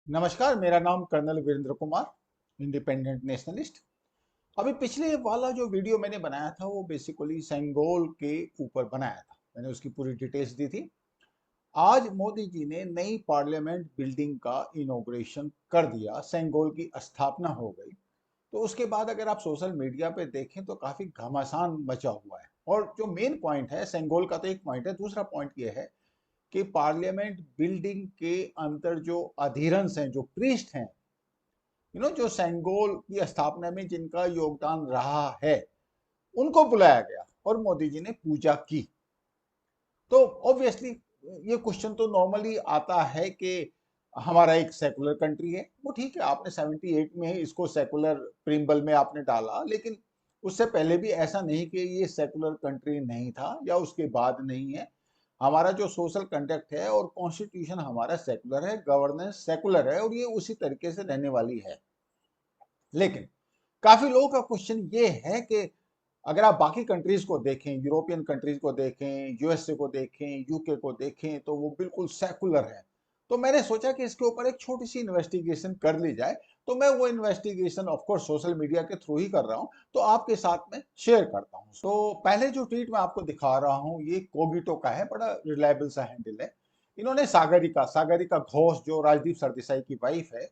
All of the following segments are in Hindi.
नमस्कार, मेरा नाम colonel Virendra Kumar, independent nationalist. अभी पिछले वाला जो वीडियो मैंने बनाया था वो बेसिकली सेंगोल के ऊपर बनाया था। मैंने उसकी पूरी डिटेल्स दी थी। आज मोदी जी ने नई पार्लियामेंट बिल्डिंग का इनॉग्रेशन कर दिया, सेंगोल की स्थापना हो गई। तो उसके बाद अगर आप सोशल मीडिया पे देखें तो काफी घमासान मचा हुआ है। और जो मेन पॉइंट है, सेंगोल का तो एक पॉइंट है, दूसरा पॉइंट ये है कि पार्लियामेंट बिल्डिंग के अंदर जो अधीरन्स हैं, जो प्रीस्ट हैं, जो सेंगोल की स्थापना में जिनका योगदान रहा है, उनको बुलाया गया और मोदी जी ने पूजा की। तो ऑब्वियसली ये क्वेश्चन तो नॉर्मली आता है कि हमारा एक सेकुलर कंट्री है, वो ठीक है, आपने 78 में ही इसको सेकुलर प्रिम्बल में आपने डाला, लेकिन उससे पहले भी ऐसा नहीं कि ये सेकुलर कंट्री नहीं था या उसके बाद नहीं है। हमारा जो सोशल कंडक्ट है और कॉन्स्टिट्यूशन हमारा सेकुलर है, गवर्नेंस सेकुलर है और ये उसी तरीके से रहने वाली है। लेकिन काफी लोगों का क्वेश्चन ये है कि अगर आप बाकी कंट्रीज को देखें, यूरोपियन कंट्रीज को देखें, यूएसए को देखें, यूके को देखें, तो वो बिल्कुल सेकुलर है। तो मैंने सोचा कि इसके ऊपर एक छोटी सी इन्वेस्टिगेशन कर ली जाए। तो मैं वो investigation of course social media के थ्रू ही कर रहा हूं, तो आपके साथ में शेयर करता हूं। तो पहले जो ट्वीट मैं आपको दिखा रहा हूं ये कोगिटो का है, बड़ा रिलायबल सा हैंडल है। इन्होंने सागरिका सागरिका घोष, जो राजदीप सरदेसाई की वाइफ है,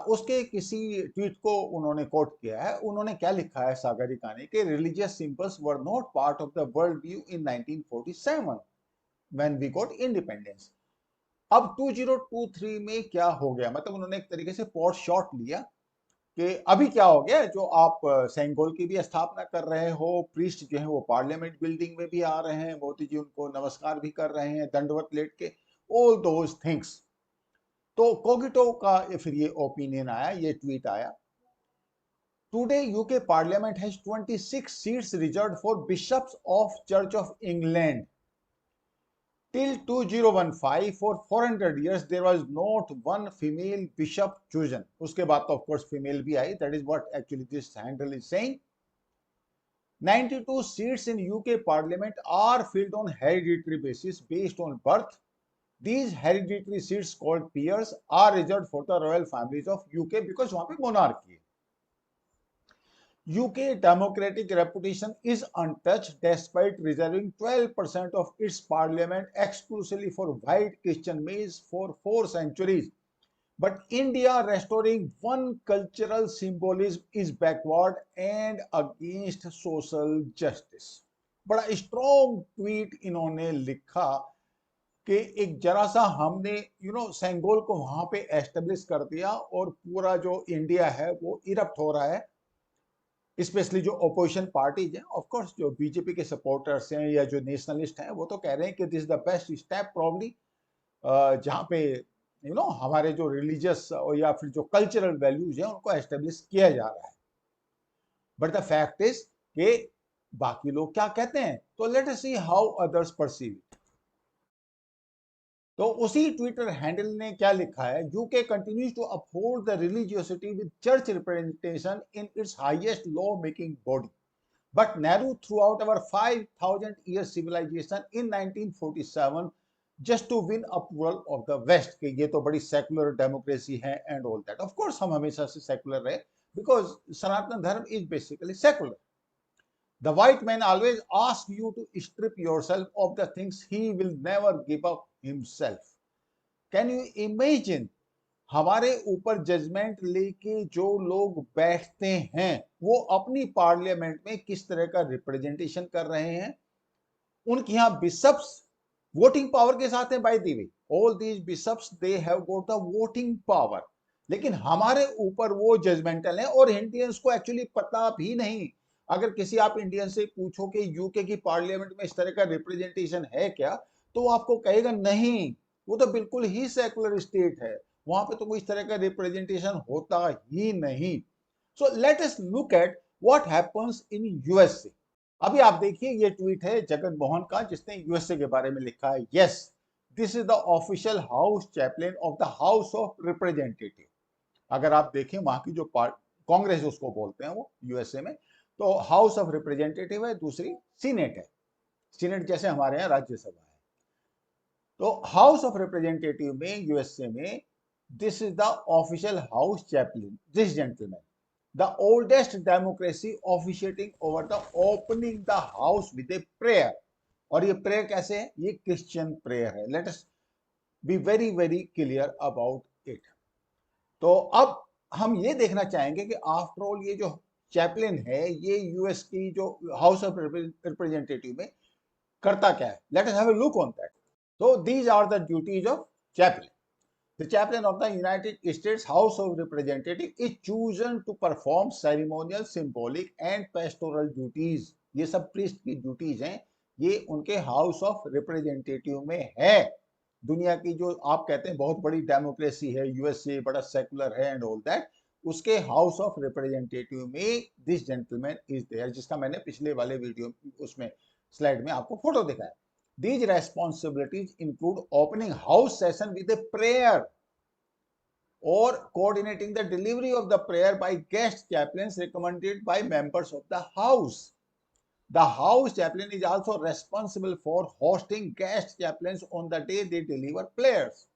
उसके किसी ट्वीट को उन्होंने कोट किया है। उन्होंने क्या लिखा है सागरिका ने कि religious symbols were not part of the world view in 1947 when we got independence. अब 2023 में क्या हो गया, मतलब उन्होंने एक तरीके से पॉट शॉट लिया कि अभी क्या हो गया जो आप सेंगोल की भी स्थापना कर रहे हो, प्रीस्ट जो है वो पार्लियामेंट बिल्डिंग में भी आ रहे हैं, मोदी जी उनको नमस्कार भी कर रहे हैं दंडवत लेट के, ऑल दोज थिंग्स। तो कोगिटो का फिर ये ओपिनियन आया, ये ट्वीट आया। Today, UK Parliament has 26 seats reserved for bishops of Church of England. Till 2015, for 400 years, there was not one female bishop chosen. उसके बाद तो of course female भी आई. That is what actually this handle is saying. 92 seats in UK Parliament are filled on hereditary basis based on birth. These hereditary seats called peers are reserved for the royal families of UK because वहाँ पे monarchy है. UK democratic reputation is untouched despite reserving 12% of its parliament exclusively for white Christian males for 4 centuries. But India restoring one cultural symbolism is backward and against social justice. बड़ा स्ट्रॉन्ग ट्वीट इन्होंने लिखा कि एक जरा सा हमने सेंगोल को वहां पे एस्टेब्लिश कर दिया और पूरा जो इंडिया है वो इरप्ट हो रहा है। स्पेशली जो ओपोजिशन पार्टीज हैं, ऑफ कोर्स जो बीजेपी के सपोर्टर्स हैं या जो नेशनलिस्ट हैं, वो तो कह रहे हैं कि this the best step probably, जहां पे हमारे जो रिलीजियस या फिर जो कल्चरल वैल्यूज हैं उनको एस्टेब्लिश किया जा रहा है। बट द फैक्ट इज कि बाकी लोग क्या कहते हैं, तो let us see how others perceive it. तो उसी ट्विटर हैंडल ने क्या लिखा है, UK continues to uphold the religiosity with church representation in its highest law making body, but narrow throughout our 5,000 year civilization in 1947 just to win approval of the West कि ये तो बड़ी सेकुलर डेमोक्रेसी है and all that. Of course हम हमेशा से सेकुलर रहे बिकॉज सनातन धर्म is basically secular. The white man always asks you to strip yourself of the things he will never give up himself. Can you imagine हमारे ऊपर जजमेंट लेके जो लोग बैठते हैं वो अपनी पार्लियामेंट में किस तरह का रिप्रेजेंटेशन कर रहे हैं। उनके यहाँ बिशप्स वोटिंग पावर के साथ है, by the way all these bishops they have got the voting power, लेकिन हमारे ऊपर वो जजमेंटल है और इंडियंस को एक्चुअली पता भी नहीं। अगर किसी आप इंडियन से पूछो कि यूके की पार्लियामेंट में इस तरह का रिप्रेजेंटेशन है क्या, तो वो आपको कहेगा नहीं, वो तो बिल्कुल ही सेकुलर स्टेट है, वहां पे तो कोई इस तरह का रिप्रेजेंटेशन होता ही नहीं। So let us look at what happens in USA. अभी आप देखिए, ये ट्वीट है जगन मोहन का जिसने यूएसए के बारे में लिखा है। Yes, this is the official house chaplain of the house of representative. अगर आप देखें वहां की जो कांग्रेस उसको बोलते हैं वो यूएसए में, तो हाउस ऑफ रिप्रेजेंटेटिव है, दूसरी सीनेट है। सीनेट जैसे हमारे यहाँ राज्यसभा है। तो हाउस ऑफ रिप्रेजेंटेटिव में यूएसए में This is the official house chaplain, this gentleman, the oldest democracy officiating over the opening the house with a prayer. और ये प्रेयर कैसे है? ये क्रिश्चियन प्रेयर है. Let us be very very clear about it. तो अब हम ये देखना चाहेंगे कि आफ्टर ऑल ये जो चैपलिन है ये यूएस की जो हाउस ऑफ रिप्रेजेंटेटिव में करता क्या है. Let us have a look on that. So these are the duties of chaplain. The chaplain of the United States House of Representatives is chosen to perform ceremonial, symbolic and pastoral duties. ये सब priest की duties हैं, ये उनके हाउस ऑफ रिप्रेजेंटेटिव में है. दुनिया की जो आप कहते हैं बहुत बड़ी डेमोक्रेसी है, यूएसए बड़ा सेकुलर है एंड ऑल दैट, उसके हाउस ऑफ रिप्रेजेंटेटिव में दिस जेंटलमैन इज देयर, जिसका मैंने पिछले वाले वीडियो उसमें स्लाइड में आपको फोटो दिखाया. These responsibilities include opening house session with a prayer or coordinating the delivery of the prayer by guest chaplains recommended by members of the house. The house chaplain is also responsible for hosting guest chaplains on the day they deliver prayers.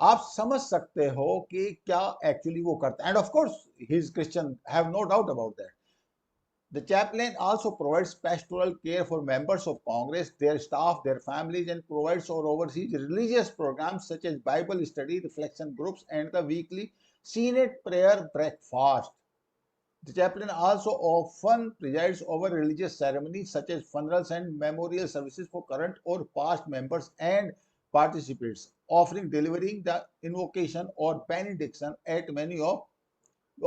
आप समझ सकते हो कि क्या एक्चुअली वो करता है. And of course he is Christian, have no doubt about that. The chaplain also provides pastoral care for members of Congress, their staff, their families, and provides or oversees religious programs such as Bible study, reflection groups, and the weekly Senate prayer breakfast. The chaplain also often presides over religious ceremonies such as funerals and memorial services for current or past members and participants, offering, delivering the invocation or benediction at many of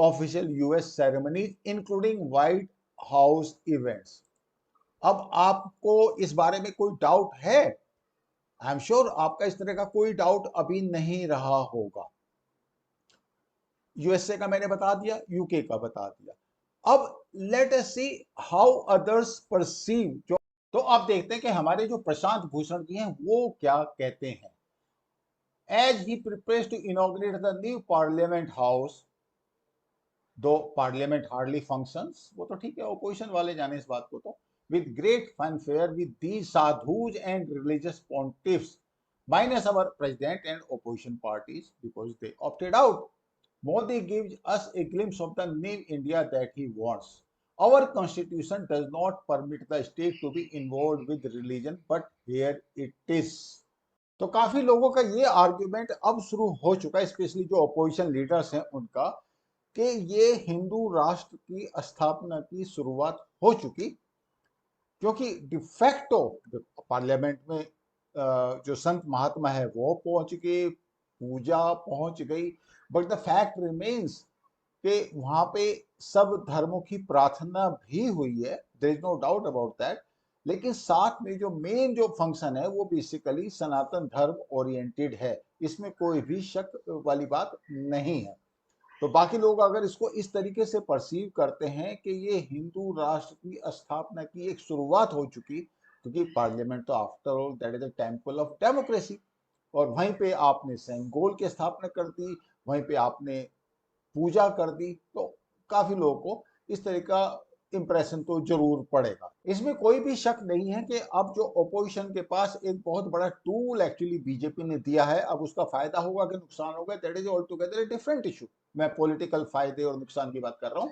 official US ceremonies, including White house events. अब आपको इस बारे में कोई डाउट है? आई एम श्योर आपका इस तरह का कोई डाउट अभी नहीं रहा होगा. यूएसए का मैंने बता दिया, यूके का बता दिया. अब late us see how others perceive. तो आप देखते हैं कि हमारे जो प्रशांत भूषण जी हैं वो क्या कहते हैं. As he prepares to inaugurate the new parliament house, though parliament hardly functions, वो तो ठीक है, ओपोजिशन वाले जाने इस बात को. तो with great fanfare with these sadhus and religious pontiffs, minus our president and opposition parties because they opted out, Modi gives us a glimpse of the new India that he wants. Our constitution does not permit the state to be involved with religion, but here it is. तो काफी लोगों का ये आर्ग्यूमेंट अब शुरू हो चुका है, स्पेशली जो अपोजिशन लीडर्स हैं उनका, कि ये हिंदू राष्ट्र की स्थापना की शुरुआत हो चुकी, क्योंकि डिफेक्टो पार्लियामेंट में जो संत महात्मा है वो पहुंच गए, पूजा पहुंच गई, बट द फैक्ट रिमेन्स कि वहां पे सब धर्मों की प्रार्थना भी हुई है, there is no doubt about that. लेकिन साथ में जो मेन जो फंक्शन है वो बेसिकली सनातन धर्म ओरिएंटेड है, इसमें कोई भी शक वाली बात नहीं है. तो बाकी लोग अगर इसको इस तरीके से परसीव करते हैं कि ये हिंदू राष्ट्र की स्थापना की एक शुरुआत हो चुकी, क्योंकि पार्लियामेंट तो after all that is the temple of democracy, और वहीं पे आपने सेंगोल की स्थापना कर दी, वहीं पे आपने पूजा कर दी, तो काफी लोगों को इस तरह का इंप्रेशन तो जरूर पड़ेगा. इसमें कोई भी शक नहीं है कि अब जो ओपोजिशन के पास एक बहुत बड़ा टूल एक्चुअली बीजेपी ने दिया है, अब उसका फायदा होगा कि नुकसान होगा, that is all together a different issue. मैं पॉलिटिकल फायदे और नुकसान की बात कर रहा हूं,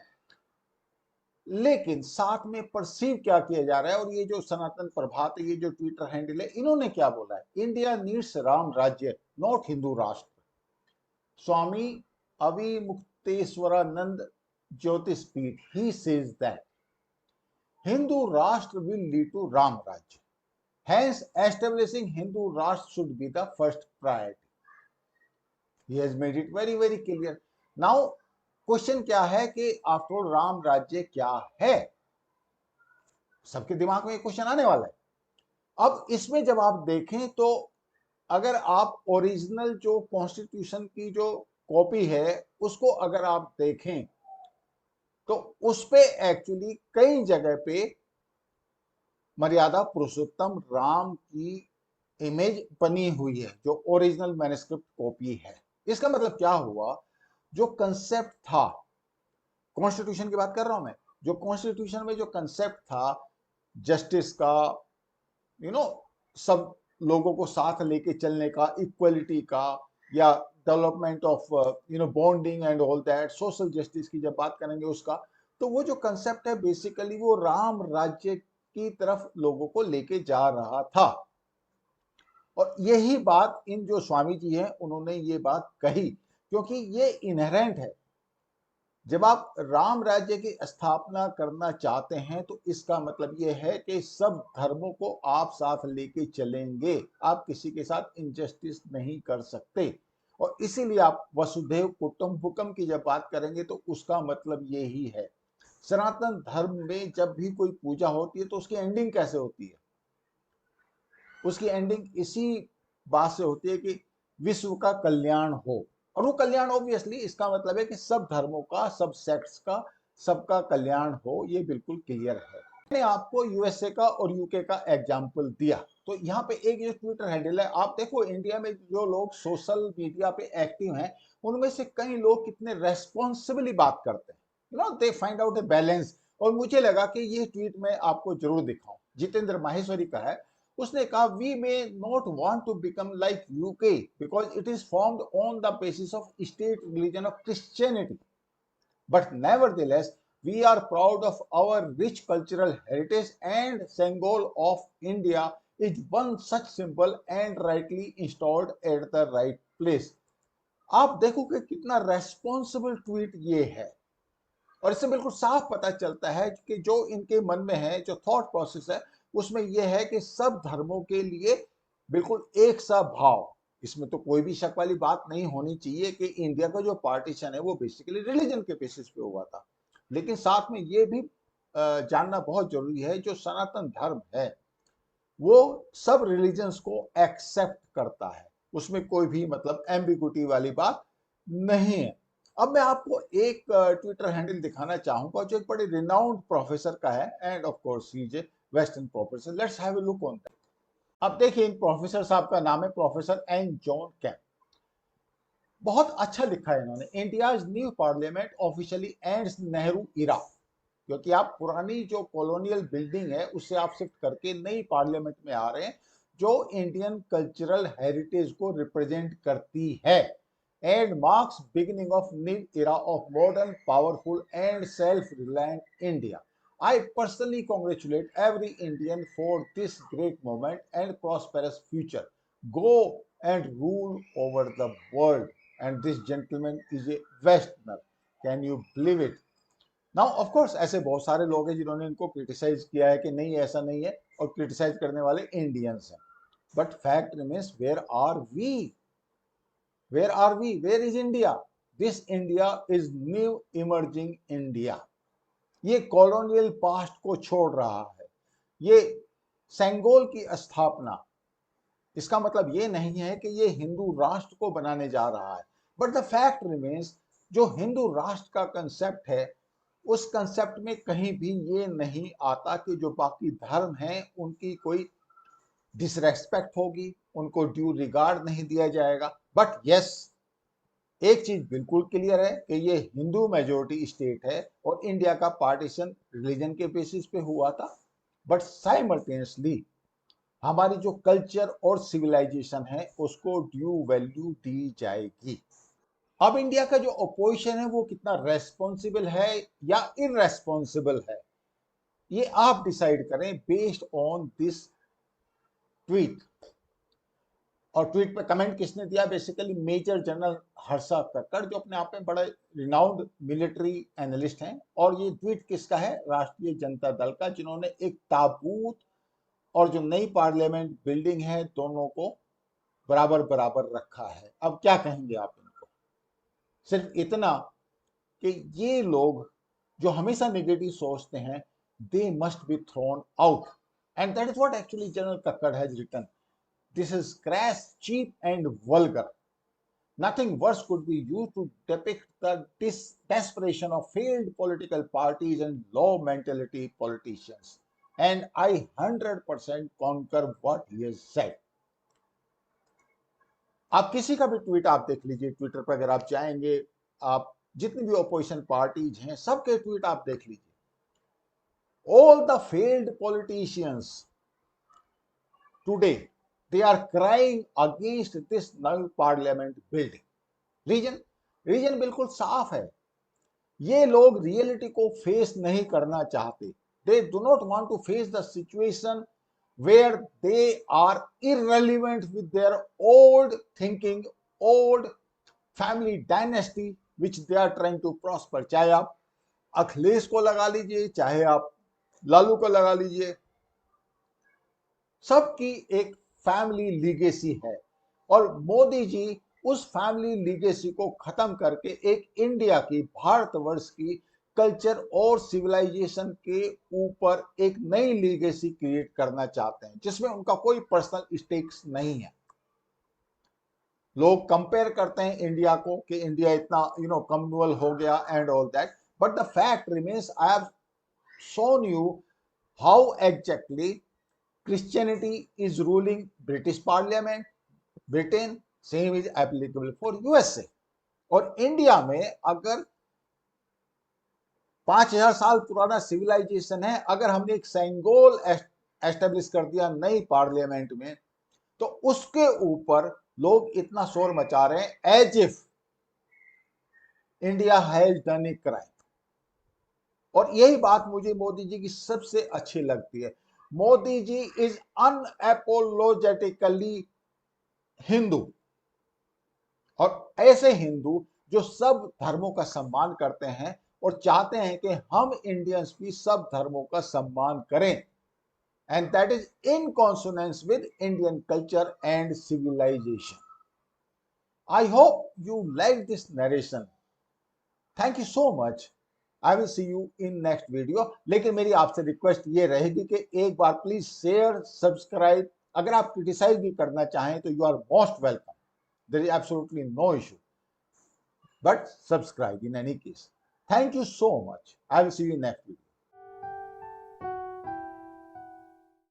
लेकिन साथ में परसीव क्या किया जा रहा है. और ये जो सनातन प्रभात, ये जो ट्विटर हैंडल है, इन्होंने क्या बोला है, इंडिया नीड्स राम राज्य not Hindu Rashtra. Swami Avimukteshwaranand Jyotishpeeth, he says that Hindu Rashtra will lead to Ram Rajya. Hence, establishing Hindu Rashtra should be the first priority. He has made it very, very clear. Now, question क्या है कि आफ्टर ऑल राम राज्य क्या है? सबके दिमाग में क्वेश्चन आने वाला है. अब इसमें जब आप देखें तो अगर आप ओरिजिनल जो कॉन्स्टिट्यूशन की जो कॉपी है उसको अगर आप देखें तो उस पे एक्चुअली कई जगह पे मर्यादा पुरुषोत्तम राम की इमेज बनी हुई है, जो ओरिजिनल मैन्युस्क्रिप्ट कॉपी है. इसका मतलब क्या हुआ, जो कंसेप्ट था, कॉन्स्टिट्यूशन की बात कर रहा हूं मैं, जो कॉन्स्टिट्यूशन में जो कंसेप्ट था जस्टिस का, सब लोगों को साथ लेके चलने का, इक्वलिटी का, या development of bonding and all that, social justice की जब बात करेंगे उसका, तो वो जो कंसेप्ट है बेसिकली वो राम राज्य की तरफ लोगों को लेके जा रहा था। और यही बात इन जो स्वामी जी हैं उन्होंने ये बात कही, क्योंकि ये इनहेरेंट है। जब आप राम राज्य की स्थापना करना चाहते हैं तो इसका मतलब ये है कि सब धर्मों को आप साथ लेके चलेंगे, आप किसी के साथ इनजस्टिस नहीं कर सकते। और इसीलिए आप वसुधैव कुटुंबकम की जब बात करेंगे तो उसका मतलब यही है। सनातन धर्म में जब भी कोई पूजा होती है तो उसकी एंडिंग कैसे होती है? उसकी एंडिंग इसी बात से होती है कि विश्व का कल्याण हो। और वो कल्याण ऑब्वियसली इसका मतलब है कि सब धर्मों का, सब सेक्ट्स का, सबका कल्याण हो, ये बिल्कुल क्लियर है। मैंने आपको यूएसए का और यूके का एग्जाम्पल दिया, तो यहाँ पे एक जो ट्विटर हैंडल है, आप देखो इंडिया में जो लोग सोशल मीडिया पे एक्टिव हैं उनमें से कई लोग कितने रेस्पॉन्सिबली बात करते हैं, they find out a balance. और मुझे लगा कि ये ट्वीट मैं आपको जरूर दिखाऊं। जितेंद्र माहेश्वरी का है, उसने कहा we may not want to become like UK because it is formed on the basis of state religion of Christianity, but nevertheless we are proud of our rich cultural heritage and Sangol of India is one such symbol and rightly installed at the right place। आप देखो कि कितना रेस्पॉन्सिबल ट्वीट ये है, और इससे बिल्कुल साफ पता चलता है कि जो इनके मन में है, जो थॉट प्रोसेस है, उसमें यह है कि सब धर्मों के लिए बिल्कुल एक सा भाव। इसमें तो कोई भी शक वाली बात नहीं होनी चाहिए कि इंडिया का जो पार्टीशन है वो बेसिकली रिलीजन के बेसिस पे हुआ था। लेकिन साथ में ये भी जानना बहुत जरूरी है, जो सनातन धर्म है वो सब रिलीजन्स को एक्सेप्ट करता है, उसमें कोई भी मतलब एम्बिगुटी वाली बात नहीं है। अब मैं आपको एक ट्विटर हैंडल दिखाना चाहूंगा जो एक बड़े रिनाउंड प्रोफेसर का है, and of course he is a western professor. Let's have a look on that. अब देखिए इन प्रोफेसर साहब का नाम है प्रोफेसर एन जॉन कैम्प। बहुत अच्छा लिखा है इन्होंने, India's new parliament officially ends Nehru era. क्योंकि आप पुरानी जो कॉलोनियल बिल्डिंग है उससे आप शिफ्ट करके नई पार्लियामेंट में आ रहे हैं जो इंडियन कल्चरल हेरिटेज को रिप्रेजेंट करती है, and marks beginning of new era of modern powerful and self reliant India. I personally congratulate every Indian for this great moment and prosperous future. Go and rule over the world. And this gentleman is a Westerner. Can you believe it? Now of course ऐसे बहुत सारे लोग हैं जिन्होंने इनको क्रिटिसाइज किया है कि नहीं ऐसा नहीं है, और क्रिटिसाइज करने वाले इंडियंस हैं। But fact remains, where are we? Where are we? Where is India? This India is new emerging India. ये कॉलोनियल पास्ट को छोड़ रहा है। ये सेंगोल की स्थापना, इसका मतलब ये नहीं है कि ये हिंदू राष्ट्र को बनाने जा रहा है। बट द फैक्ट रिमेन्स, जो हिंदू राष्ट्र का कंसेप्ट है उस कंसेप्ट में कहीं भी ये नहीं आता कि जो बाकी धर्म हैं उनकी कोई डिसरेस्पेक्ट होगी, उनको ड्यू रिगार्ड नहीं दिया जाएगा। बट यस, एक चीज बिल्कुल क्लियर है कि ये हिंदू मेजोरिटी स्टेट है और इंडिया का पार्टीशन रिलीजन के बेसिस पे हुआ था। बट साइमल्टेनियसली हमारी जो कल्चर और सिविलाइजेशन है उसको ड्यू वैल्यू दी जाएगी। अब इंडिया का जो अपोजिशन है वो कितना रेस्पॉन्सिबल है या इररेस्पॉन्सिबल है, ये आप डिसाइड करें बेस्ड ऑन दिस ट्वीट। और ट्वीट पे कमेंट किसने दिया? Basically major general Harsha Kakkar, जो अपने आप में बड़ा रिनाउंड मिलिट्री एनालिस्ट हैं। और ये ट्वीट किसका है? राष्ट्रीय जनता दल का, जिन्होंने एक ताबूत और जो नई पार्लियामेंट बिल्डिंग है दोनों को बराबर बराबर रखा है। अब क्या कहेंगे आप इनको? सिर्फ इतना कि ये लोग जो हमेशा नेगेटिव सोचते हैं, they must be thrown out, and that is what actually general Kakkar has written. This is crass, cheap and vulgar. Nothing worse could be used to depict the desperation of failed political parties and low mentality politicians. And I 100% concur what he has said. आप किसी का भी ट्वीट आप देख लीजिए, ट्विटर पर अगर आप जाएंगे, आप जितनी भी ऑपोजिशन पार्टीज हैं सबके ट्वीट आप देख लीजिए। All the failed politicians today, they are crying against this new parliament building. Reason reason बिल्कुल साफ है, ये लोग रियलिटी को फेस नहीं करना चाहते। They do not want to face the situation where they are irrelevant with their old thinking, old family dynasty which they are trying to prosper। चाहे आप अखिलेश को लगा लीजिए, चाहे आप लालू को लगा लीजिए, सबकी एक फैमिली लीगेसी है और मोदी जी उस फैमिली लीगेसी को खत्म करके एक इंडिया की, भारतवर्ष की कल्चर और सिविलाइजेशन के ऊपर एक नई लीगेसी क्रिएट करना चाहते हैं जिसमें उनका कोई पर्सनल स्टेक्स नहीं है। लोग कंपेयर करते हैं इंडिया को कि इंडिया इतना कम्युनल हो गया and all that, but the fact remains, I have shown you how exactly Christianity is ruling British Parliament, Britain, same is applicable for USA। और इंडिया में अगर 5000 साल पुराना सिविलाइजेशन है, अगर हमने एक सेंगोल एस्टेब्लिश कर दिया नई पार्लियामेंट में, तो उसके ऊपर लोग इतना शोर मचा रहे हैं as if India has done a crime. और यही बात मुझे मोदी जी की सबसे अच्छी लगती है। मोदी जी इज अनएपोलोजेटिकली हिंदू, और ऐसे हिंदू जो सब धर्मों का सम्मान करते हैं और चाहते हैं कि हम इंडियंस भी सब धर्मों का सम्मान करें, and that is in consonance with Indian culture and civilisation. I hope you like this narration. Thank you so much. I will see you in next video. लेकिन मेरी आपसे रिक्वेस्ट ये रहेगी कि एक बार प्लीज शेयर, सब्सक्राइब, अगर आप क्रिटिसाइज भी करना चाहें तो you are most welcome, there is absolutely no issue, but subscribe in any case. Thank you so much. I will see you in next video.